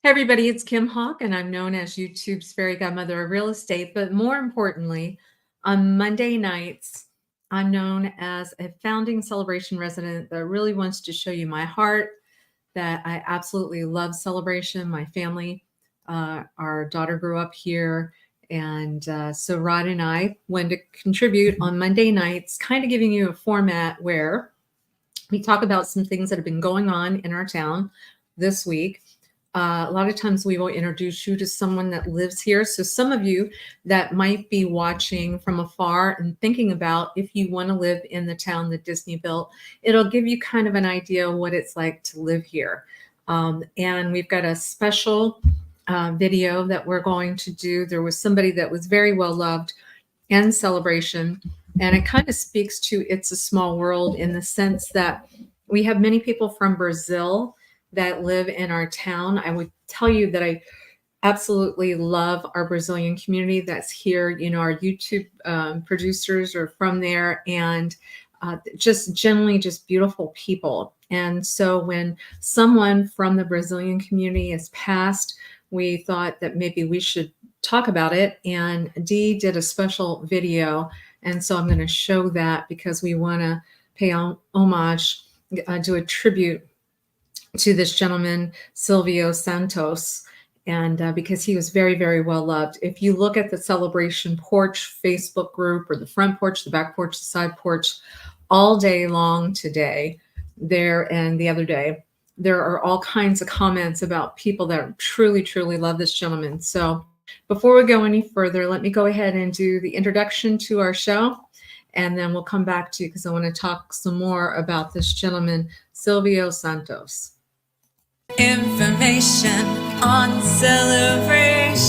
Hey everybody, it's Kim Hawk, and I'm known as YouTube's fairy godmother of real estate. But more importantly, on Monday nights, I'm known as a founding celebration resident that really wants to show you my heart, that I absolutely love celebration. My family, our daughter grew up here. And so Rod and I wanted to contribute on Monday nights, kind of giving you a format where we talk about some things that have been going on in our town this week. A lot of times we will introduce you to someone that lives here. So some of you that might be watching from afar and thinking about if you want to live in the town that Disney built, it'll give you kind of an idea of what it's like to live here. And we've got a special video that we're going to do. There was somebody that was very well loved in Celebration, and it kind of speaks to It's a Small World in the sense that we have many people from Brazil that live in our town. I would tell you that I absolutely love our Brazilian community that's here. You know, our YouTube producers are from there, and just generally just beautiful people. And so when someone from the Brazilian community is passed, we thought that maybe we should talk about it. And Dee did a special video. And so I'm going to show that because we want to pay homage, do a tribute to this gentleman, Silvio Santos, and because he was very, very well loved. If you look at the Celebration Porch Facebook group, or the front porch, the back porch, the side porch, all day long today, there and the other day, there are all kinds of comments about people that truly, truly love this gentleman. So before we go any further, let me go ahead and do the introduction to our show, and then we'll come back to you because I want to talk some more about this gentleman, Silvio Santos. Information on celebration.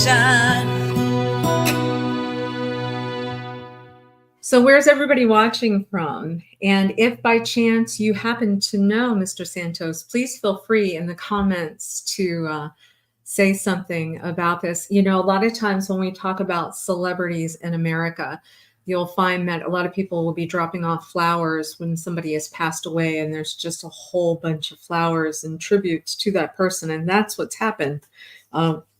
So where's everybody watching from? And if by chance you happen to know Mr. Santos, please feel free in the comments to say something about this. You know, a lot of times when we talk about celebrities in America, you'll find that a lot of people will be dropping off flowers when somebody has passed away, and there's just a whole bunch of flowers and tributes to that person. And that's what's happened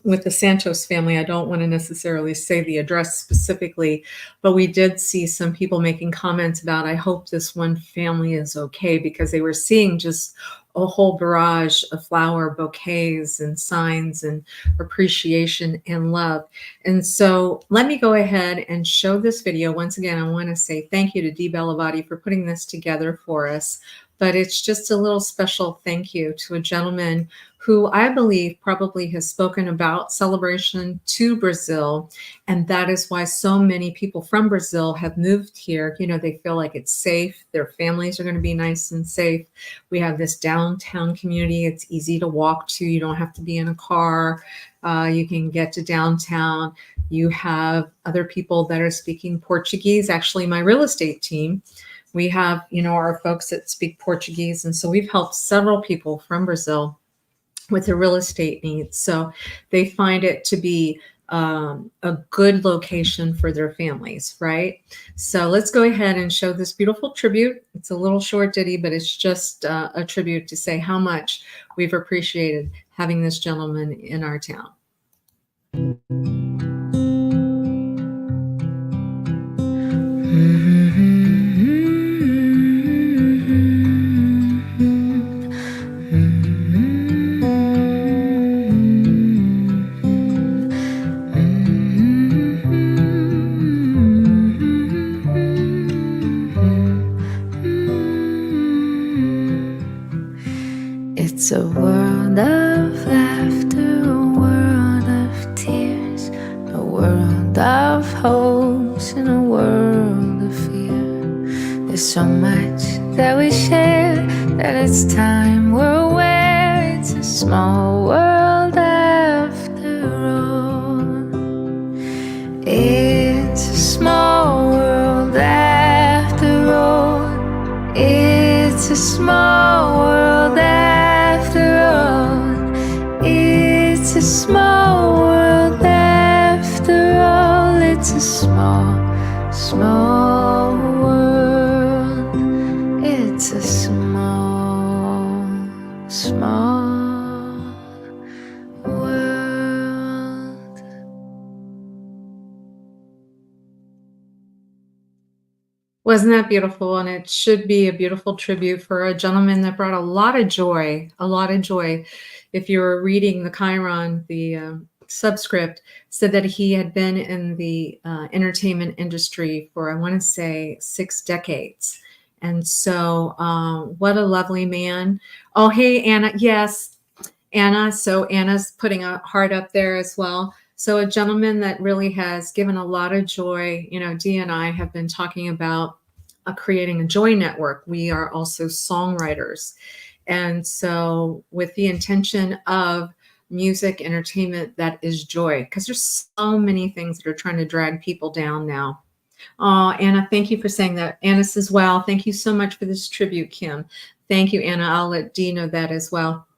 with the Santos family. I don't want to necessarily say the address specifically, but we did see some people making comments about, I hope this one family is okay, because they were seeing just a whole barrage of flower bouquets and signs and appreciation and love. And so let me go ahead and show this video. Once again, I want to say thank you to Dee Bellavati for putting this together for us. But it's just a little special thank you to a gentleman who I believe probably has spoken about celebration to Brazil. And that is why so many people from Brazil have moved here. You know, they feel like it's safe. Their families are going to be nice and safe. We have this downtown community. It's easy to walk to. You don't have to be in a car. You can get to downtown. You have other people that are speaking Portuguese. Actually, my real estate team, we have, you know, our folks that speak Portuguese. And so we've helped several people from Brazil with their real estate needs. So they find it to be a good location for their families, right? So let's go ahead and show this beautiful tribute. It's a little short ditty, but it's just a tribute to say how much we've appreciated having this gentleman in our town. It's a world of laughter, a world of tears, a world of hopes, and a world of fear. There's so much that we share that it's time we're aware. It's a small world after all. It's a small world after all. It's a small world after all. It's a small world after all. It's a small, small world. It's a small, small world. Wasn't that beautiful? And it should be a beautiful tribute for a gentleman that brought a lot of joy, a lot of joy. If you were reading the Chiron, the subscript said that he had been in the entertainment industry for, I want to say, 6 decades. And so, what a lovely man. Oh, hey, Anna. Yes, Anna. So Anna's putting a heart up there as well. So a gentleman that really has given a lot of joy. You know, Dee and I have been talking about creating a joy network. We are also songwriters. And so with the intention of music, entertainment, that is joy, because there's so many things that are trying to drag people down now. Oh, Anna, thank you for saying that. Anna says, wow, thank you so much for this tribute, Kim. Thank you, Anna. I'll let Dee know that as well.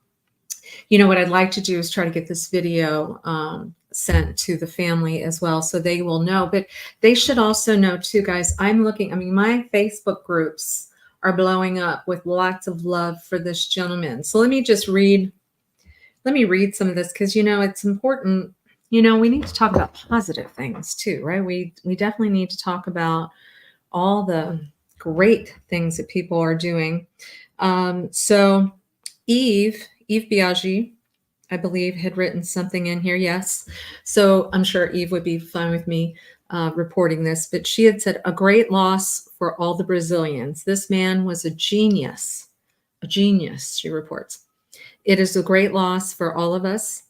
You know, what I'd like to do is try to get this video sent to the family as well, so they will know. But they should also know too, guys. I'm looking, I mean, my Facebook groups are blowing up with lots of love for this gentleman. So let me read some of this, because, you know, it's important. You know, we need to talk about positive things too, right? We definitely need to talk about all the great things that people are doing. So Eve Biaggi, I believe, had written something in here. Yes. So I'm sure Eve would be fine with me reporting this, but she had said, a great loss for all the Brazilians. This man was a genius, she reports. It is a great loss for all of us.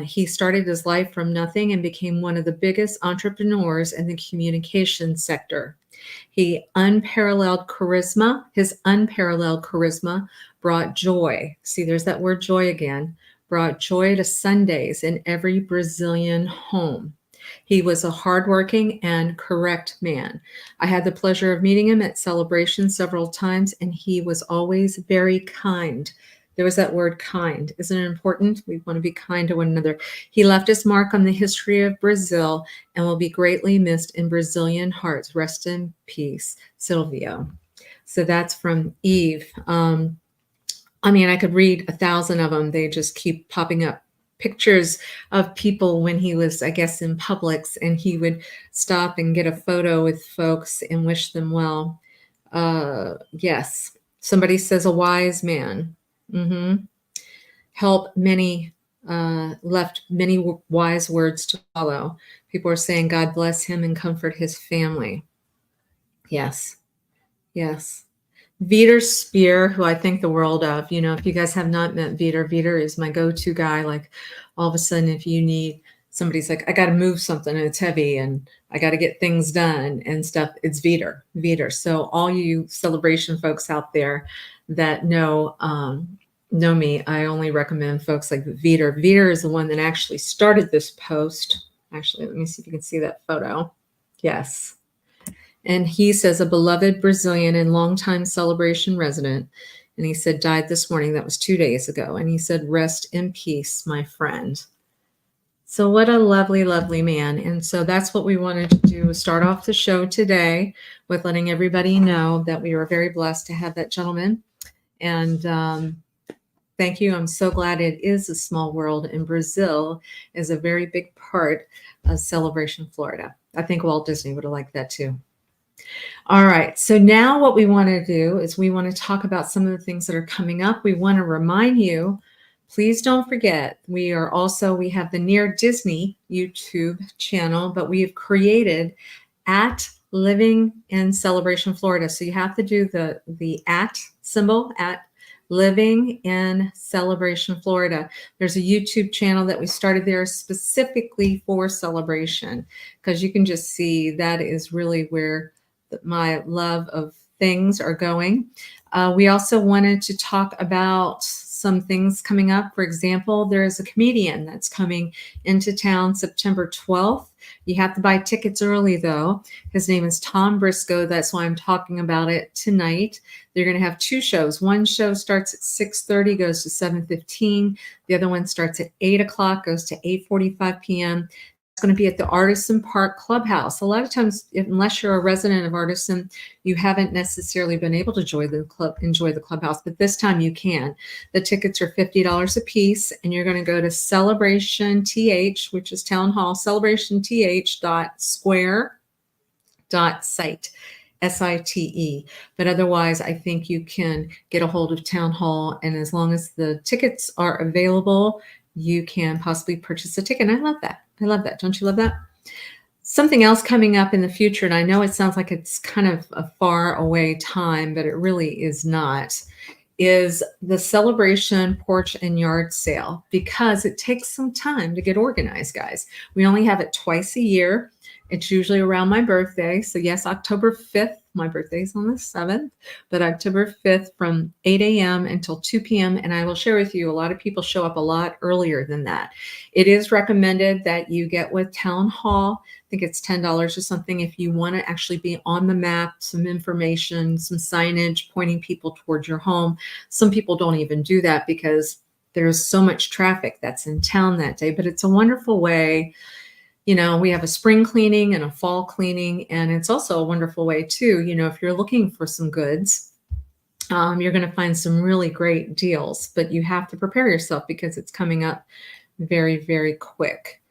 He started his life from nothing and became one of the biggest entrepreneurs in the communication sector. His unparalleled charisma brought joy. See, there's that word joy again. Brought joy to Sundays in every Brazilian home. He was a hardworking and correct man. I had the pleasure of meeting him at Celebration several times, and he was always very kind. There was that word kind. Isn't it important? We want to be kind to one another. He left his mark on the history of Brazil and will be greatly missed in Brazilian hearts. Rest in peace, Silvio. So that's from Eve. I mean, I could read 1,000 of them. They just keep popping up. Pictures of people when he was, I guess, in Publix, and he would stop and get a photo with folks and wish them well. Yes. Somebody says a wise man. Help many, left many wise words to follow. People are saying, God bless him and comfort his family. Yes. Yes. Vitor Spear, who I think the world of. You know, if you guys have not met Vitor is my go-to guy. Like, all of a sudden, if you need, somebody's like, I got to move something and it's heavy and I got to get things done and stuff, it's Vitor. So all you Celebration folks out there that know me, I only recommend folks like Vitor. Vitor is the one that actually started this post. Actually, let me see if you can see that photo. Yes. And he says, a beloved Brazilian and longtime Celebration resident. And he said, died this morning. That was 2 days ago. And he said, rest in peace, my friend. So what a lovely, lovely man. And so that's what we wanted to do, is start off the show today with letting everybody know that we were very blessed to have that gentleman. And thank you. I'm so glad it is a small world, and Brazil is a very big part of Celebration, Florida. I think Walt Disney would have liked that too. All right. So now what we want to do is we want to talk about some of the things that are coming up. We want to remind you, please don't forget, we have the Near Disney YouTube channel, but we have created at Living in Celebration, Florida. So you have to do the at symbol, at Living in Celebration, Florida. There's a YouTube channel that we started there specifically for Celebration, because you can just see that is really where my love of things are going. We also wanted to talk about some things coming up. For example, there is a comedian that's coming into town September 12th. You have to buy tickets early, though. His name is Tom Briscoe. That's why I'm talking about it tonight. They're going to have 2 shows. One show starts at 6:30, goes to 7:15. The other one starts at 8 o'clock, goes to 8:45 p.m. It's going to be at the Artisan Park Clubhouse. A lot of times, unless you're a resident of Artisan, you haven't necessarily been able to enjoy the clubhouse, but this time you can. The tickets are $50 a piece, and you're going to go to Celebration TH, which is Town Hall, celebrationth.square.site. SITE. But otherwise, I think you can get a hold of Town Hall, and as long as the tickets are available, you can possibly purchase a ticket. And I love that. I love that. Don't you love that? Something else coming up in the future, and I know it sounds like it's kind of a far away time, but it really is not, is the Celebration Porch and Yard Sale, because it takes some time to get organized, guys. We only have it twice a year. It's usually around my birthday. So yes, October 5th, my birthday is on the 7th, but October 5th from 8 a.m. until 2 p.m. And I will share with you, a lot of people show up a lot earlier than that. It is recommended that you get with Town Hall. I think it's $10 or something if you want to actually be on the map, some information, some signage pointing people towards your home. Some people don't even do that because there's so much traffic that's in town that day, but it's a wonderful way. You know, we have a spring cleaning and a fall cleaning, and it's also a wonderful way too. You know, if you're looking for some goods, you're going to find some really great deals, but you have to prepare yourself because it's coming up very, very quick.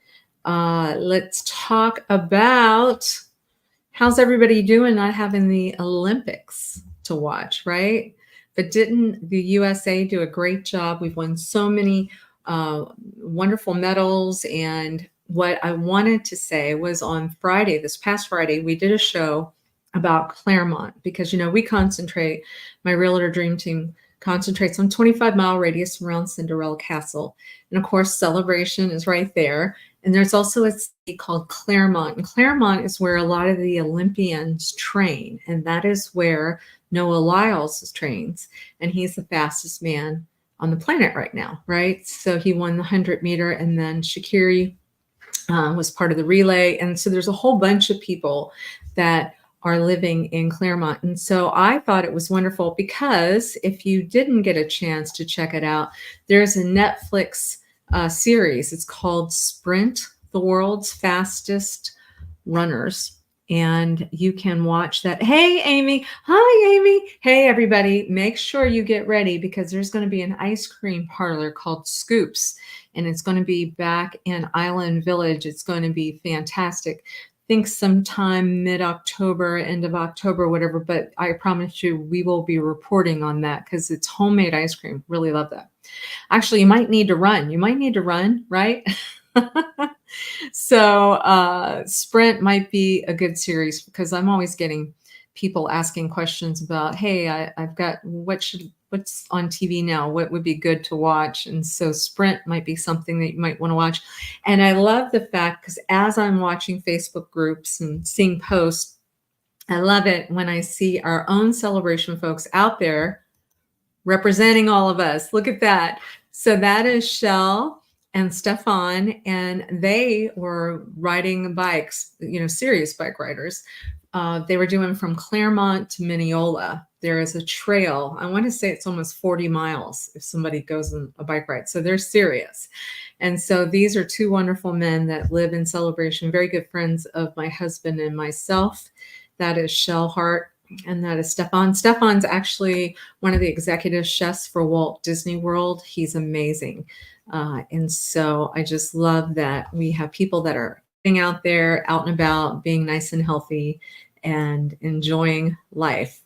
Let's talk about how's everybody doing not having the Olympics to watch, right? But didn't the USA do a great job? We've won so many wonderful medals. And what I wanted to say was on Friday, this past Friday, we did a show about Claremont because, you know, we concentrate, my Realtor Dream Team concentrates on 25-mile radius around Cinderella Castle. And of course, Celebration is right there. And there's also a city called Claremont. And Claremont is where a lot of the Olympians train. And that is where Noah Lyles trains. And he's the fastest man on the planet right now, right? So he won the 100-meter, and then Shaqiri was part of the relay. And so there's a whole bunch of people that are living in Claremont. And so I thought it was wonderful because if you didn't get a chance to check it out, there's a Netflix series. It's called Sprint, the World's Fastest Runners. And you can watch that. Hey, Amy. Hi, Amy. Hey, everybody. Make sure you get ready because there's going to be an ice cream parlor called Scoops. And it's going to be back in Island Village. It's going to be fantastic. I think sometime mid-October, end of October, whatever. But I promise you, we will be reporting on that because it's homemade ice cream. Really love that. Actually, you might need to run. You might need to run, right? So Sprint might be a good series because I'm always getting people asking questions about, hey, I've got what's on TV now? What would be good to watch? And so Sprint might be something that you might want to watch. And I love the fact because as I'm watching Facebook groups and seeing posts, I love it when I see our own Celebration folks out there representing all of us. Look at that. So that is Shell and Stefan, and they were riding bikes, you know, serious bike riders. They were doing from Claremont to Mineola. There is a trail. I want to say it's almost 40 miles if somebody goes on a bike ride. So they're serious. And so these are two wonderful men that live in Celebration, very good friends of my husband and myself. That is Shell Hart. And that is Stefan. Stefan's actually one of the executive chefs for Walt Disney World. He's amazing. And so I just love that we have people that are getting out there, out and about, being nice and healthy and enjoying life.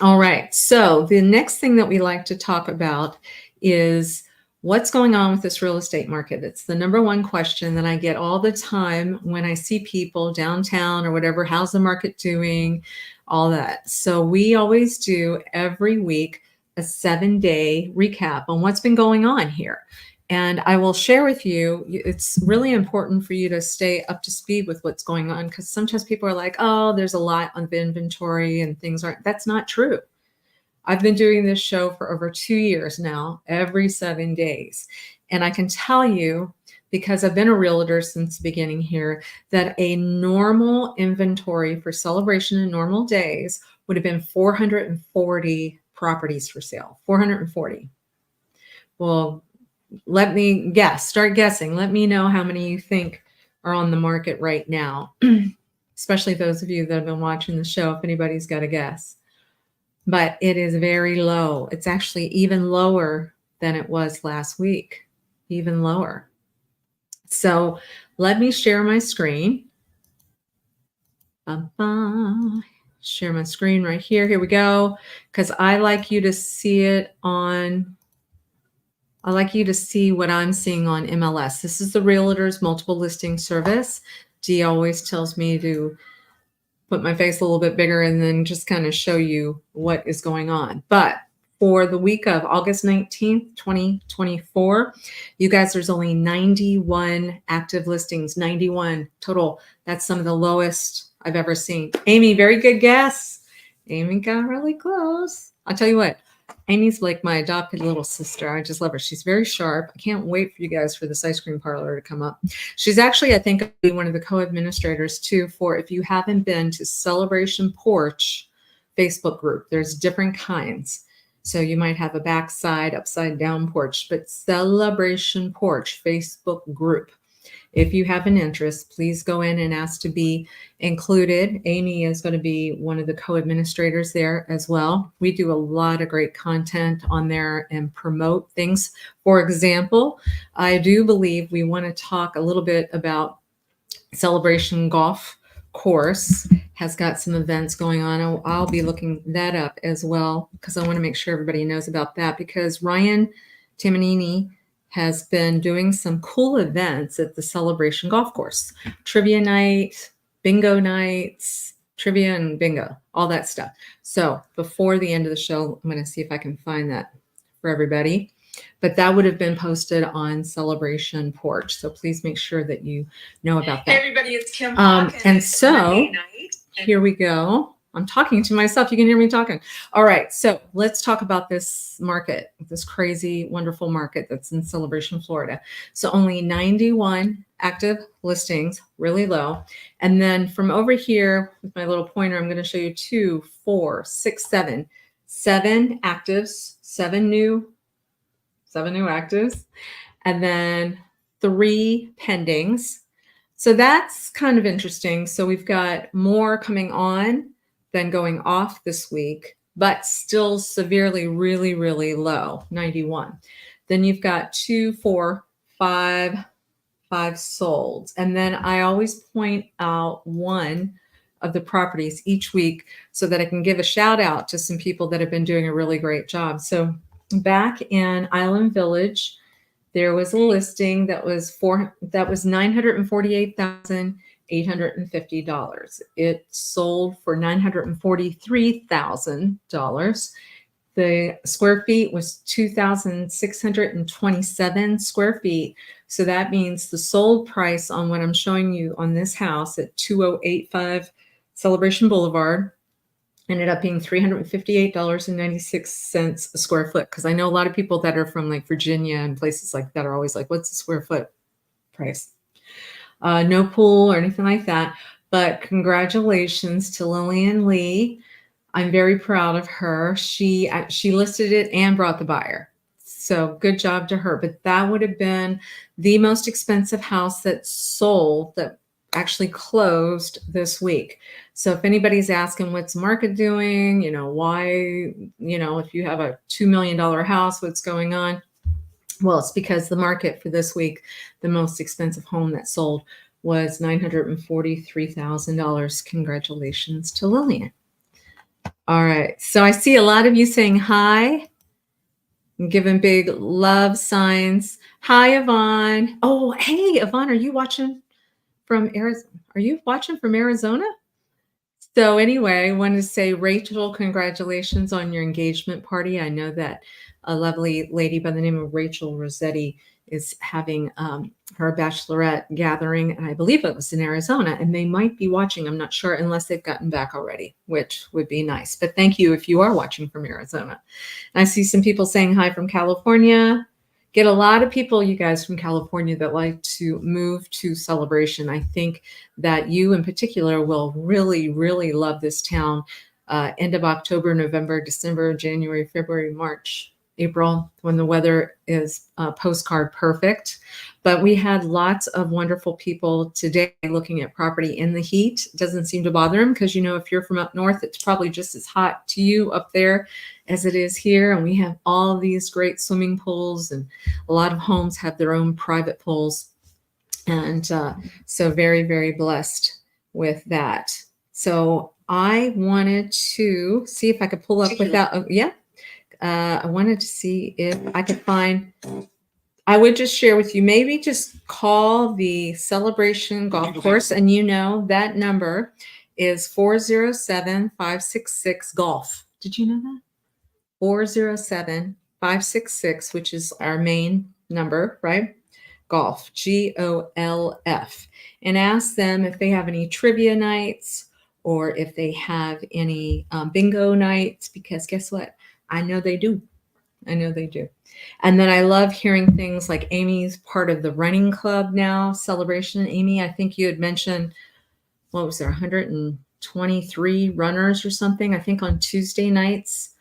All right. So the next thing that we like to talk about is what's going on with this real estate market. It's the number one question that I get all the time when I see people downtown or whatever. How's the market doing? All that. So we always do every week a 7-day recap on what's been going on here. And I will share with you, it's really important for you to stay up to speed with what's going on because sometimes people are like, oh, there's a lot of inventory and things aren't. That's not true. I've been doing this show for over 2 years now, every 7 days. And I can tell you, because I've been a realtor since the beginning here, that a normal inventory for Celebration in normal days would have been 440 properties for sale, 440. Well, let me guess, start guessing. Let me know how many you think are on the market right now, especially those of you that have been watching the show, if anybody's got a guess. But it is very low. It's actually even lower than it was last week, even lower. So let me share my screen. share my screen right here. Here we go. Because I like you to see it on, I like you to see what I'm seeing on MLS. This is the Realtors Multiple Listing Service. Dee always tells me to put my face a little bit bigger and then just kind of show you what is going on. But for the week of August 19th, 2024, you guys, there's only 91 active listings, 91 total. That's some of the lowest I've ever seen. Amy, very good guess. Amy got really close. I'll tell you what, Amy's like my adopted little sister. I just love her. She's very sharp. I can't wait for you guys for this ice cream parlor to come up. She's actually, I think, one of the co-administrators too for, if you haven't been to Celebration Porch Facebook group, there's different kinds. So you might have a backside, upside down porch, but Celebration Porch Facebook group. If you have an interest, please go in and ask to be included. Amy is going to be one of the co-administrators there as well. We do a lot of great content on there and promote things. For example, I do believe we want to talk a little bit about Celebration Golf Course has got some events going on. I'll be looking that up as well because I want to make sure everybody knows about that, because Ryan Tamanini has been doing some cool events at the Celebration Golf Course. Trivia night, bingo nights, trivia and bingo, all that stuff. So before the end of the show, I'm going to see if I can find that for everybody. But that would have been posted on Celebration Porch. So please make sure that you know about that. Hey everybody, it's Kim. And so here we go. I'm talking to myself. You can hear me talking. All right. So let's talk about this market, this crazy, wonderful market that's in Celebration, Florida. So only 91 active listings, really low. And then from over here with my little pointer, I'm going to show you 2, 4, 6, 7 actives, seven new actives, and then 3 pendings. So that's kind of interesting. So we've got more coming on than going off this week, but still severely, really, really low, 91. Then you've got 2, 4, 5 sold. And then I always point out one of the properties each week so that I can give a shout out to some people that have been doing a really great job. So back in Island Village, there was a listing that was $948,850. It sold for $943,000. The square feet was 2,627 square feet. So that means the sold price on what I'm showing you on this house at 2085 Celebration Boulevard ended up being $358.96 a square foot. Because I know a lot of people that are from like Virginia and places like that are always like, what's the square foot price? No pool or anything like that. But congratulations to Lillian Lee. I'm very proud of her. She listed it and brought the buyer. So good job to her. But that would have been the most expensive house that sold, that actually closed this week. So if anybody's asking what's the market doing, why, if you have a $2 million house, what's going on? Well, it's because the market for this week, the most expensive home that sold was $943,000. Congratulations to Lillian. All right. So I see a lot of you saying hi and giving big love signs. Hi, Yvonne. Oh, hey, Yvonne, are you watching from Arizona? Are you watching from Arizona? So anyway, I wanted to say, Rachel, congratulations on your engagement party. I know that a lovely lady by the name of Rachel Rossetti is having her bachelorette gathering, and I believe it was in Arizona, and they might be watching. I'm not sure, unless they've gotten back already, which would be nice. But thank you if you are watching from Arizona. And I see some people saying hi from California. Get a lot of people, you guys, from California that like to move to Celebration. I think that you in particular will really, really love this town. End of October, November, December, January, February, March, April, when the weather is postcard perfect. But we had lots of wonderful people today looking at property in the heat. It doesn't seem to bother them because, if you're from up north, it's probably just as hot to you up there as it is here. And we have all these great swimming pools, and a lot of homes have their own private pools. And so very, very blessed with that. So I wanted to see if I could pull up without, I wanted to see if I could find, I would just share with you, maybe just call the Celebration Golf Course, and that number is 407-566-GOLF. Did you know that? 407-566, which is our main number, right? Golf, GOLF, and ask them if they have any trivia nights or if they have any bingo nights, because guess what? I know they do. I know they do. And then I love hearing things like Amy's part of the running club now, Celebration. Amy, I think you had mentioned, what was there, 123 runners or something, I think on Tuesday nights.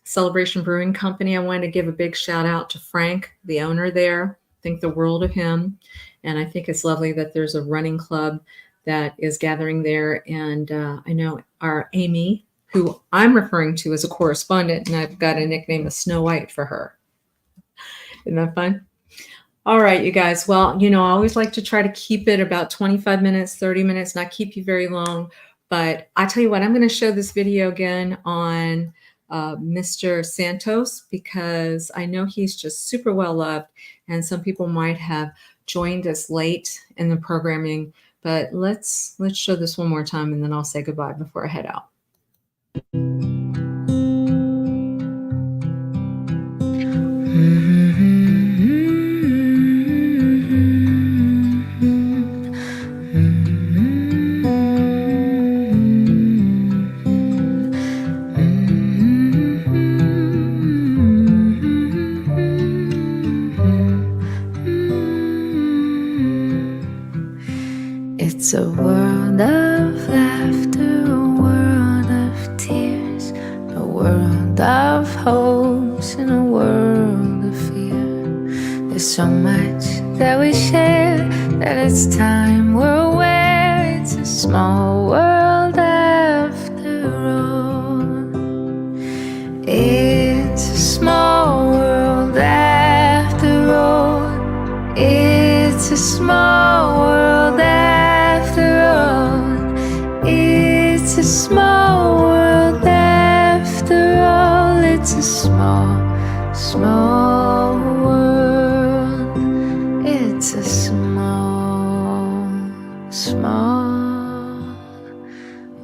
Celebration Brewing Company. I wanted to give a big shout out to Frank, the owner there. Think the world of him. And I think it's lovely that there's a running club that is gathering there. And I know our Amy, who I'm referring to as a correspondent, and I've got a nickname of Snow White for her. Isn't that fun? All right, you guys. Well, I always like to try to keep it about 25 minutes, 30 minutes, not keep you very long. But I tell you what, I'm going to show this video again on Mr. Santos, because I know he's just super well loved, and some people might have joined us late in the programming. But let's show this one more time, and then I'll say goodbye before I head out. It's a world of laughter, a world of tears, a world of hopes, and a world of fear. There's so much that we share that it's time we're aware. It's a small world after all. It's a small world after all. It's a small world after all. It's a small world after all. It's a small, small world. It's a small, small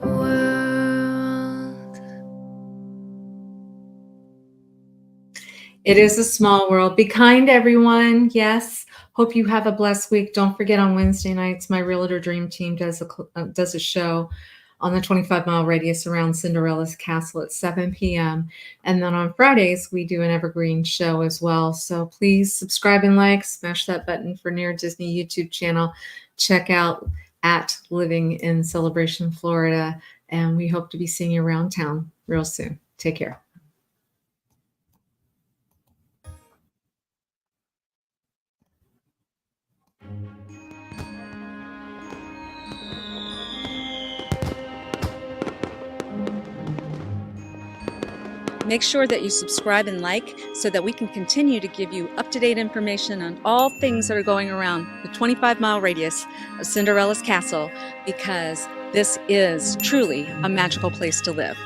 world. It is a small world. Be kind, everyone. Yes. Hope you have a blessed week. Don't forget, on Wednesday nights, my Realtor Dream Team does a show on the 25-mile radius around Cinderella's Castle at 7 p.m. And then on Fridays, we do an evergreen show as well. So please subscribe and like, smash that button for Near Disney YouTube channel. Check out at Living in Celebration, Florida. And we hope to be seeing you around town real soon. Take care. Make sure that you subscribe and like so that we can continue to give you up-to-date information on all things that are going around the 25-mile radius of Cinderella's Castle, because this is truly a magical place to live.